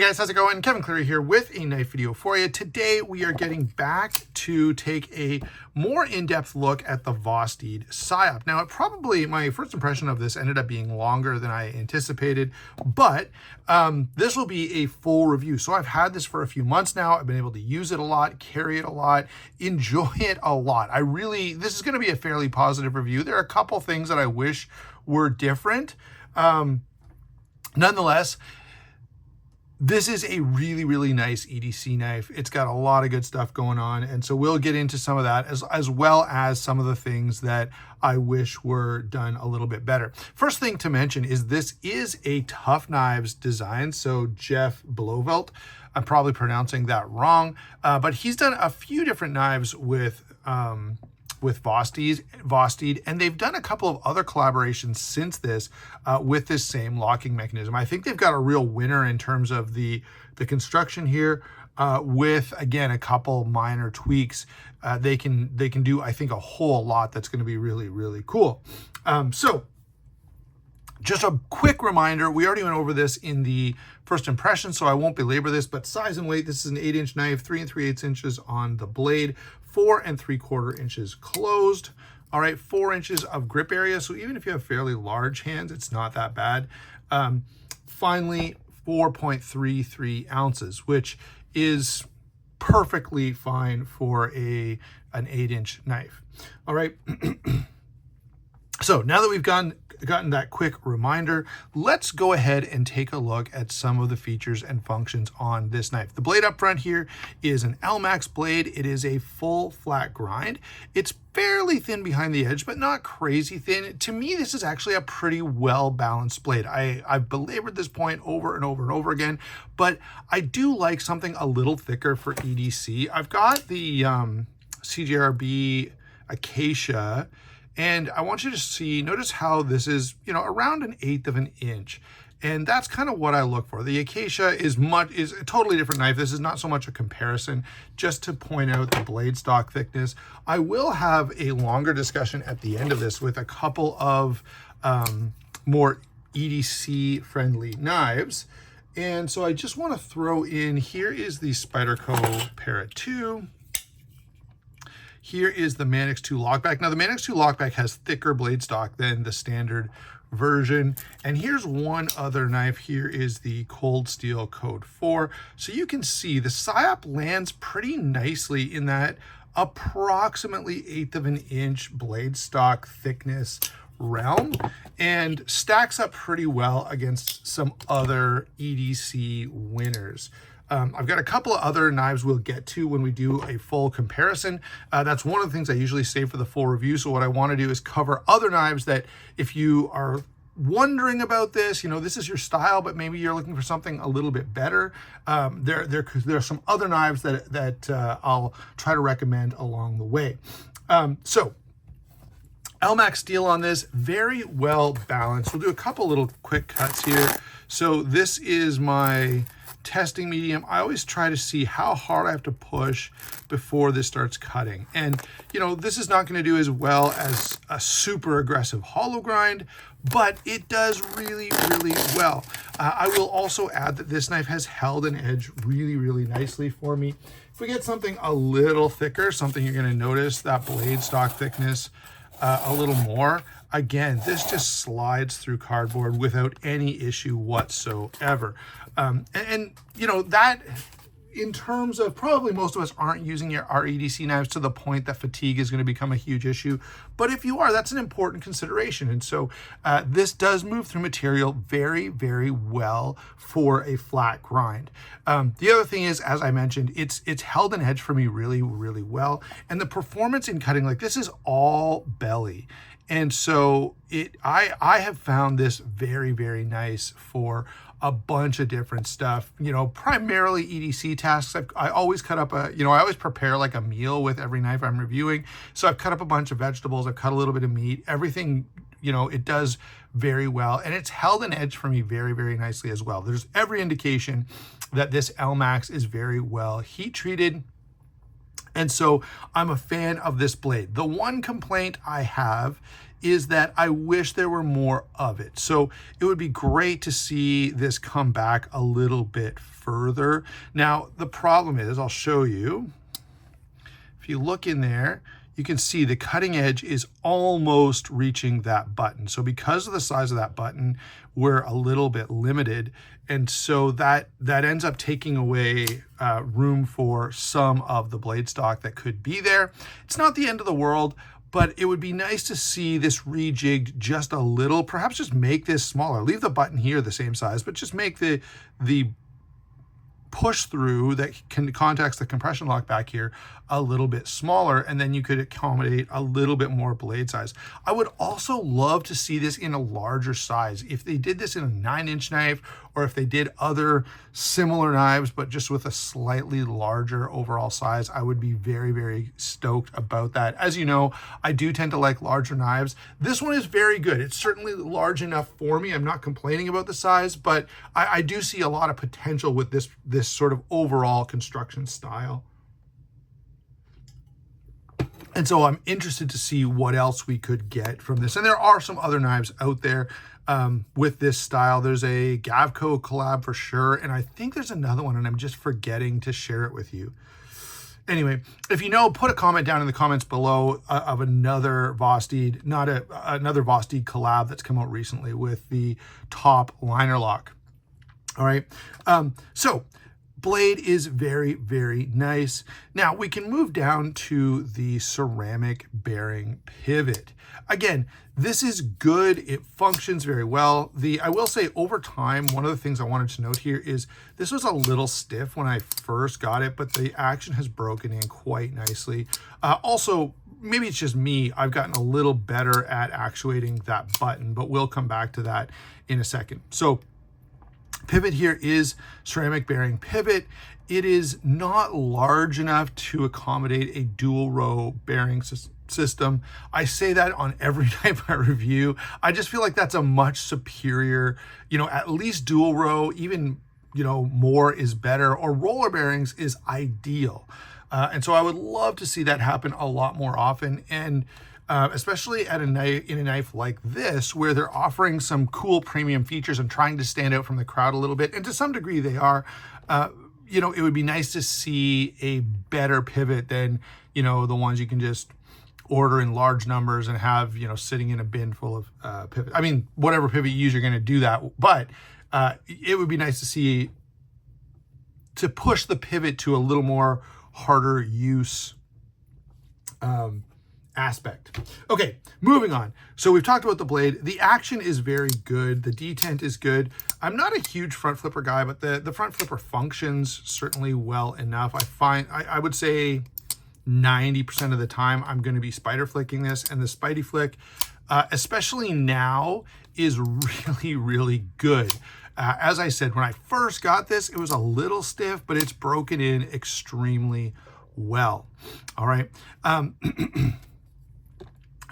guys, how's it going? Kevin Cleary here with a knife video for you. Today we are getting back to take a more in-depth look at the Vosteed Psyop. Now, my first impression of this ended up being longer than I anticipated, but this will be a full review. So I've had this for a few months now. I've been able to use it a lot, carry it a lot, enjoy it a lot. This is going to be a fairly positive review. There are a couple things that I wish were different. Nonetheless, this is a really, really nice EDC knife. It's got a lot of good stuff going on. And so we'll get into some of that as well as some of the things that I wish were done a little bit better. First thing to mention is this is a Tough Knives design. So Jeff Blovelt, I'm probably pronouncing that wrong, but he's done a few different knives with Vosteed, and they've done a couple of other collaborations since this with this same locking mechanism. I think they've got a real winner in terms of the construction here with, again, a couple minor tweaks. They can do, I think, a whole lot that's going to be really, really cool. So just a quick reminder, we already went over this in the first impression, so I won't belabor this, but size and weight, this is an 8-inch knife, 3 3/8 inches on the blade, 4 3/4 inches closed. All right, 4 inches of grip area. So even if you have fairly large hands, it's not that bad. Finally, 4.33 ounces, which is perfectly fine for an 8-inch knife. All right. So now that we've gotten that quick reminder, let's go ahead and take a look at some of the features and functions on this knife. The blade up front here is an Elmax blade. It is a full flat grind. It's fairly thin behind the edge, but not crazy thin. To me, this is actually a pretty well-balanced blade. I've belabored this point over and over and over again, but I do like something a little thicker for EDC. I've got the CJRB Acacia, and I want you to notice how this is, around 1/8 of an inch. And that's kind of what I look for. The Acacia is a totally different knife. This is not so much a comparison, just to point out the blade stock thickness. I will have a longer discussion at the end of this with a couple of more EDC friendly knives. And so I just want to throw in, here is the Spyderco Para 2. Here is the Manix 2 Lockback. Now, the Manix 2 Lockback has thicker blade stock than the standard version. And here's one other knife. Here is the Cold Steel Code 4. So you can see the Psyop lands pretty nicely in that approximately 1/8 of an inch blade stock thickness realm, and stacks up pretty well against some other EDC winners. I've got a couple of other knives we'll get to when we do a full comparison. That's one of the things I usually save for the full review. So what I want to do is cover other knives that, if you are wondering about this, this is your style, but maybe you're looking for something a little bit better. There are some other knives that I'll try to recommend along the way. So Elmax steel on this, very well balanced. We'll do a couple little quick cuts here. So this is my testing medium. I always try to see how hard I have to push before this starts cutting. And, this is not going to do as well as a super aggressive hollow grind, but it does really, really well. I will also add that this knife has held an edge really, really nicely for me. If we get something a little thicker, something you're going to notice that blade stock thickness a little more. Again, this just slides through cardboard without any issue whatsoever. That, in terms of, probably most of us aren't using our EDC knives to the point that fatigue is going to become a huge issue. But if you are, that's an important consideration. And so this does move through material very, very well for a flat grind. The other thing is, as I mentioned, it's held an edge for me really, really well. And the performance in cutting, like, this is all belly. And so I have found this very, very nice for a bunch of different stuff, primarily EDC tasks. I always cut up I always prepare like a meal with every knife I'm reviewing. So I've cut up a bunch of vegetables, I've cut a little bit of meat, everything, it does very well. And it's held an edge for me very, very nicely as well. There's every indication that this Elmax is very well heat treated. And so I'm a fan of this blade. The one complaint I have is that I wish there were more of it. So it would be great to see this come back a little bit further. Now, the problem is, I'll show you. If you look in there, you can see the cutting edge is almost reaching that button. So because of the size of that button, we're a little bit limited. And so that ends up taking away room for some of the blade stock that could be there. It's not the end of the world, but it would be nice to see this rejigged just a little, perhaps just make this smaller. Leave the button here the same size, but just make the push through that contacts the compression lock back here a little bit smaller, and then you could accommodate a little bit more blade size. I would also love to see this in a larger size. If they did this in a 9-inch knife, or if they did other similar knives, but just with a slightly larger overall size, I would be very, very stoked about that. As you know, I do tend to like larger knives. This one is very good. It's certainly large enough for me. I'm not complaining about the size, but I do see a lot of potential with this sort of overall construction style. And so I'm interested to see what else we could get from this. And there are some other knives out there with this style. There's a Gavco collab for sure. And I think there's another one, and I'm just forgetting to share it with you. Anyway, if you know, put a comment down in the comments below of another Vosteed, another Vosteed collab that's come out recently with the top liner lock. All right. So blade is very, very nice. Now we can move down to the ceramic bearing pivot. Again, this is good. It functions very well. I will say over time, one of the things I wanted to note here is this was a little stiff when I first got it, but the action has broken in quite nicely. Also, maybe it's just me. I've gotten a little better at actuating that button, but we'll come back to that in a second. So pivot here is ceramic bearing pivot. It is not large enough to accommodate a dual row bearing system. I say that on every knife I review. I just feel like that's a much superior, at least dual row, even, more is better, or roller bearings is ideal. And so I would love to see that happen a lot more often. And especially in a knife like this, where they're offering some cool premium features and trying to stand out from the crowd a little bit. And to some degree they are, it would be nice to see a better pivot than, the ones you can just order in large numbers and have, sitting in a bin full of pivot. I mean, whatever pivot you use, you're going to do that. But it would be nice to push the pivot to a little more harder use aspect. Okay, moving on. So we've talked about the blade. The action is very good. The detent is good. I'm not a huge front flipper guy, but the front flipper functions certainly well enough. I would say 90% of the time I'm going to be spider flicking this, and the Spidey flick, especially now, is really, really good. As I said, when I first got this, it was a little stiff, but it's broken in extremely well. All right.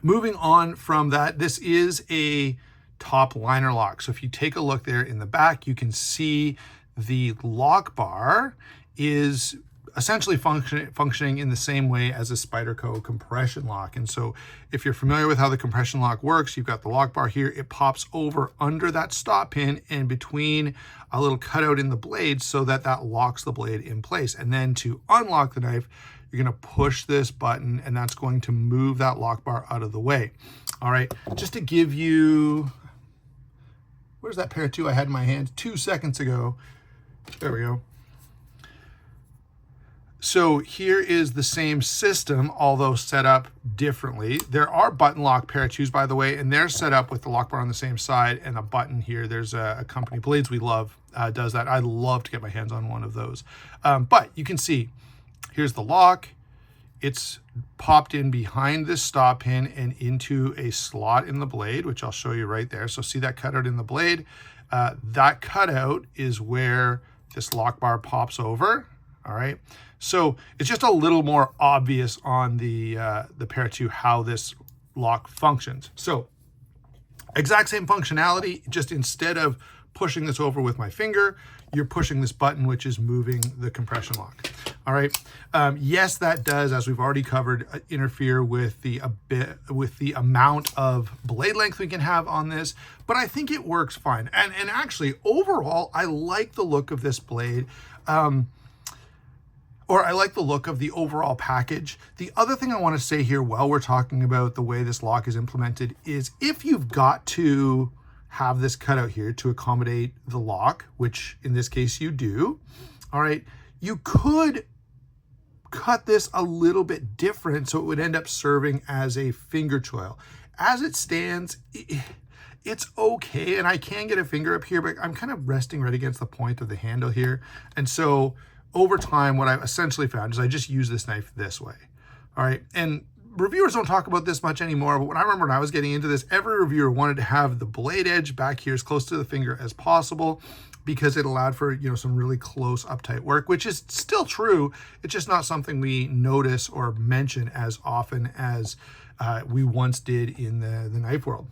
Moving on from that, this is a top liner lock. So if you take a look there in the back, you can see the lock bar is essentially functioning in the same way as a Spyderco compression lock. And so if you're familiar with how the compression lock works, you've got the lock bar here. It pops over under that stop pin and between a little cutout in the blade so that locks the blade in place. And then to unlock the knife, you're going to push this button, and that's going to move that lock bar out of the way. All right, just to give you, where's that pair two I had in my hand 2 seconds ago? There we go. So here is the same system, although set up differently. There are button lock pair twos, by the way, and they're set up with the lock bar on the same side and a button here. There's a company, Blades We Love, does that. I'd love to get my hands on one of those. But you can see, here's the lock. It's popped in behind this stop pin and into a slot in the blade, which I'll show you right there. So see that cutout in the blade? That cutout is where this lock bar pops over. All right. So it's just a little more obvious on the pair two how this lock functions. So exact same functionality, just instead of pushing this over with my finger, you're pushing this button, which is moving the compression lock. All right. Yes, that does, as we've already covered, interfere with the amount of blade length we can have on this, but I think it works fine. And actually, overall, I like the look of this blade. Or I like the look of the overall package. The other thing I want to say here while we're talking about the way this lock is implemented is if you've got to have this cut out here to accommodate the lock, which in this case you do, all right, you could cut this a little bit different so it would end up serving as a finger choil. As it stands, it's okay, and I can get a finger up here, but I'm kind of resting right against the point of the handle here. And so over time, what I've essentially found is I just use this knife this way. All right, and reviewers don't talk about this much anymore, but when I was getting into this, every reviewer wanted to have the blade edge back here as close to the finger as possible because it allowed for, you know, some really close uptight work, which is still true. It's just not something we notice or mention as often as we once did in the knife world.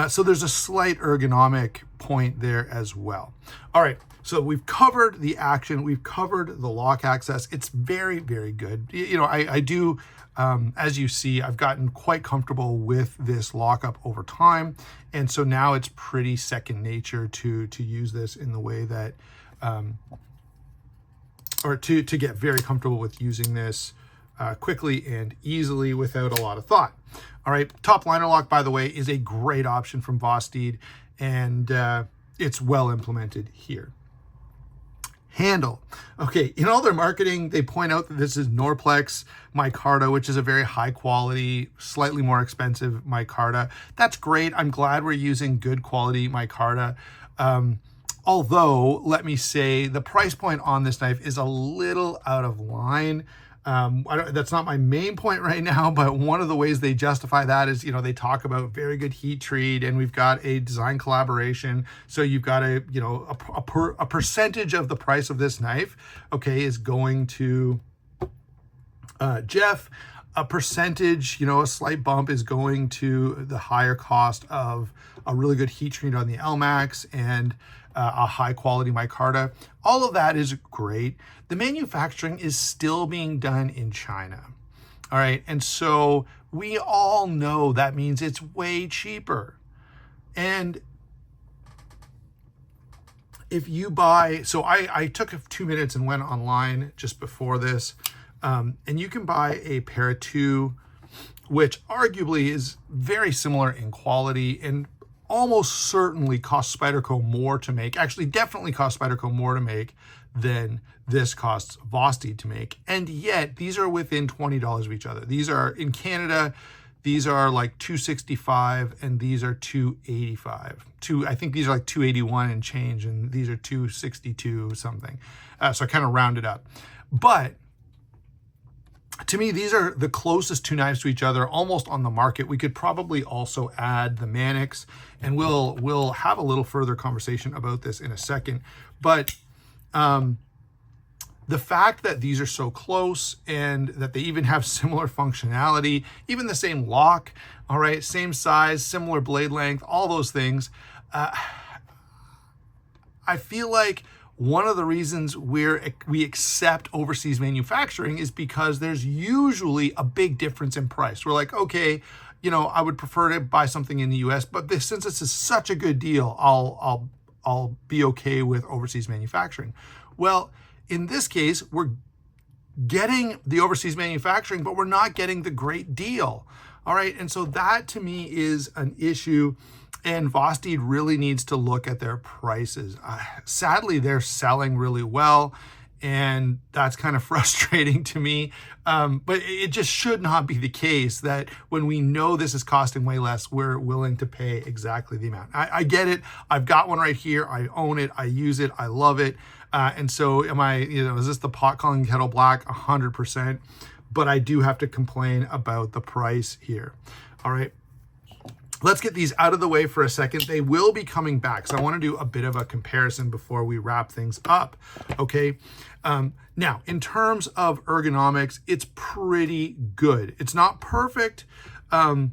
So there's a slight ergonomic point there as well. All right, so we've covered the action, we've covered the lock access. It's very, very good. You know, I do, as you see, I've gotten quite comfortable with this lockup over time. And so now it's pretty second nature to use this in the way that, or to get very comfortable with using this quickly and easily without a lot of thought. All right, top liner lock, by the way, is a great option from Vosteed, and it's well implemented here. Handle. Okay, in all their marketing, they point out that this is Norplex micarta, which is a very high quality, slightly more expensive micarta. That's great. I'm glad we're using good quality micarta. Although, let me say, the price point on this knife is a little out of line. That's not my main point right now, but one of the ways they justify that is, you know, they talk about very good heat treat, and we've got a design collaboration. So you've got a, you know, a percentage of the price of this knife, okay, is going to Jeff. A percentage, you know, a slight bump is going to the higher cost of a really good heat treat on the LMAX and a high quality micarta. All of that is great. The manufacturing is still being done in China. All right, and so we all know that means it's way cheaper. And if you buy, so I took 2 minutes and went online just before this, and you can buy a pair of two, which arguably is very similar in quality and almost certainly costs Spyderco more to make, actually definitely costs Spyderco more to make than this costs Vosteed to make. And yet these are within $20 of each other. These are in Canada, these are like $265 and these are $285. I think these are like $281 and change, and these are $262 something. So I kind of rounded up. But to me, these are the closest two knives to each other almost on the market. We could probably also add the Mannix, and we'll have a little further conversation about this in a second. But the fact that these are so close and that they even have similar functionality, even the same lock, all right, same size, similar blade length, all those things, I feel like one of the reasons we accept overseas manufacturing is because there's usually a big difference in price. We're like, okay, you know, I would prefer to buy something in the US, but since this is such a good deal, I'll be okay with overseas manufacturing. Well, in this case, we're getting the overseas manufacturing, but we're not getting the great deal. All right, and so that to me is an issue. And Vosteed really needs to look at their prices. Sadly, they're selling really well, and that's kind of frustrating to me. But it just should not be the case that when we know this is costing way less, we're willing to pay exactly the amount. I get it. I've got one right here. I own it. I use it. I love it. And so am I, you know, is this the pot calling kettle black? 100%. But I do have to complain about the price here. All right. Let's get these out of the way for a second. They will be coming back, so I want to do a bit of a comparison before we wrap things up, okay? Now, in terms of ergonomics, it's pretty good. It's not perfect. You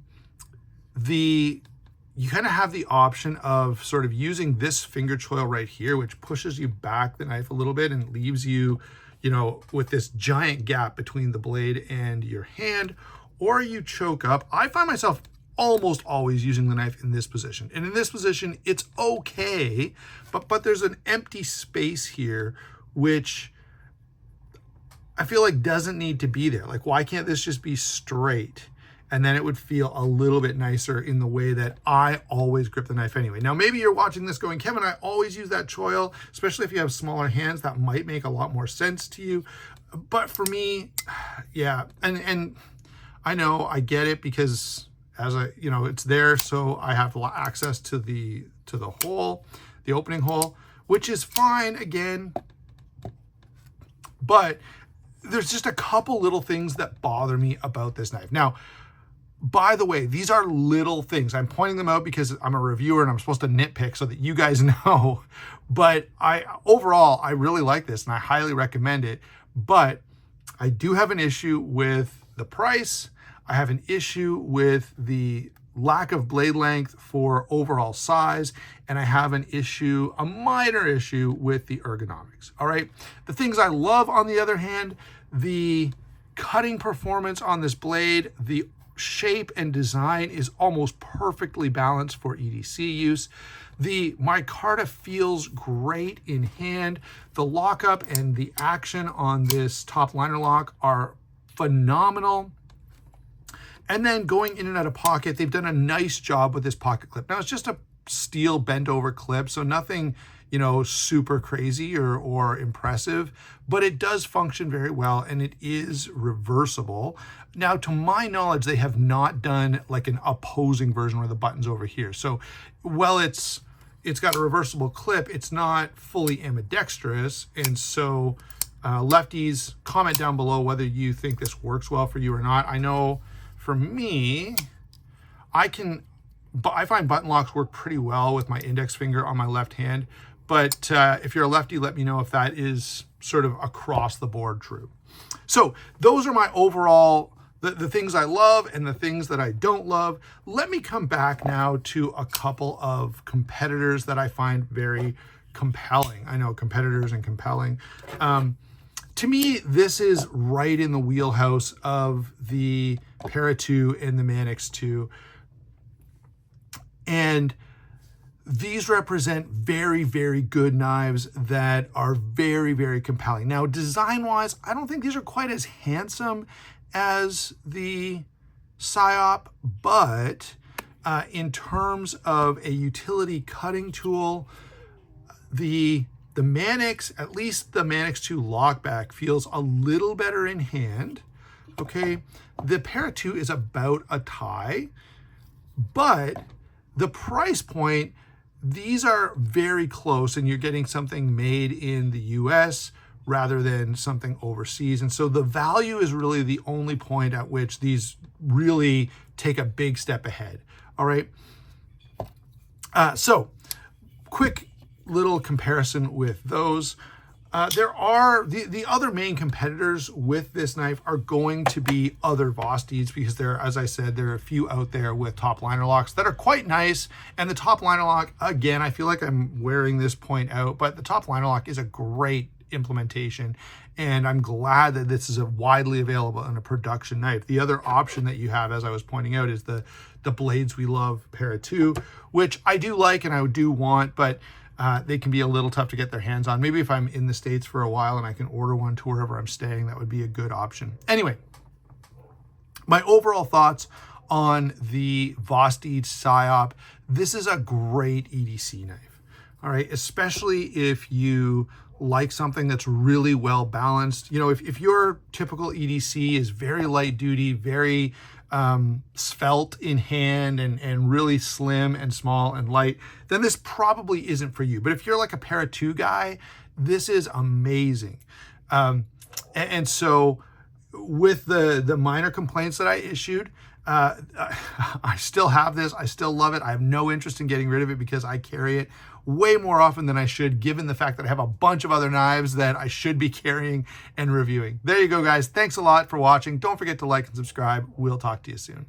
kind of have the option of sort of using this finger choil right here, which pushes you back the knife a little bit and leaves you you know, with this giant gap between the blade and your hand, or you choke up. I find myself almost always using the knife in this position. And in this position, it's okay, but there's an empty space here, which I feel like doesn't need to be there. Like, why can't this just be straight? And then it would feel a little bit nicer in the way that I always grip the knife anyway. Now, maybe you're watching this going, Kevin, I always use that choil, especially if you have smaller hands. That might make a lot more sense to you. But for me, yeah, and I know I get it, because as I, you know, it's there, so I have access to the hole, the opening hole, which is fine again. But there's just a couple little things that bother me about this knife. Now, by the way, these are little things. I'm pointing them out because I'm a reviewer and I'm supposed to nitpick so that you guys know. But overall, I really like this and I highly recommend it. But I do have an issue with the price. I have an issue with the lack of blade length for overall size, and I have an issue, a minor issue, with the ergonomics. All right. The things I love, on the other hand, the cutting performance on this blade, the shape and design is almost perfectly balanced for EDC use. The micarta feels great in hand. The lockup and the action on this top liner lock are phenomenal. And then going in and out of pocket, they've done a nice job with this pocket clip. Now, it's just a steel bent over clip, so nothing, you know, super crazy or impressive, but it does function very well and it is reversible. Now, to my knowledge, they have not done like an opposing version where the button's over here. So while it's got a reversible clip, it's not fully ambidextrous. And so lefties, comment down below whether you think this works well for you or not. I know for me, I find button locks work pretty well with my index finger on my left hand. But if you're a lefty, let me know if that is sort of across the board true. So those are my overall, the things I love and the things that I don't love. Let me come back now to a couple of competitors that I find very compelling. I know competitors and compelling. To me, this is right in the wheelhouse of the Para 2 and the Manix 2. And these represent very, very good knives that are very, very compelling. Now, design-wise, I don't think these are quite as handsome as the Psyop, but in terms of a utility cutting tool, the Manix, at least the Manix 2 lockback, feels a little better in hand. Okay, the Para 2 is about a tie, but the price point, these are very close, and you're getting something made in the US rather than something overseas. And so the value is really the only point at which these really take a big step ahead. All right. So quick little comparison with those. There are the other main competitors with this knife are going to be other Vosteeds, because there, as I said, there are a few out there with top liner locks that are quite nice. And the top liner lock, again, I feel like I'm wearing this point out, but the top liner lock is a great implementation, and I'm glad that this is a widely available in a production knife. The other option that you have, as I was pointing out, is the Blades We Love Para 2, which I do like and I do want, but they can be a little tough to get their hands on. Maybe if I'm in the States for a while and I can order one to wherever I'm staying, that would be a good option. Anyway, my overall thoughts on the Vosteed Psyop. This is a great EDC knife, all right? Especially if you like something that's really well balanced. You know, if your typical EDC is very light duty, very svelte in hand and really slim and small and light, then this probably isn't for you. But if you're like a Para 2 guy, this is amazing. And so with the minor complaints that I issued, I still have this. I still love it. I have no interest in getting rid of it because I carry it way more often than I should, given the fact that I have a bunch of other knives that I should be carrying and reviewing. There you go, guys. Thanks a lot for watching. Don't forget to like and subscribe. We'll talk to you soon.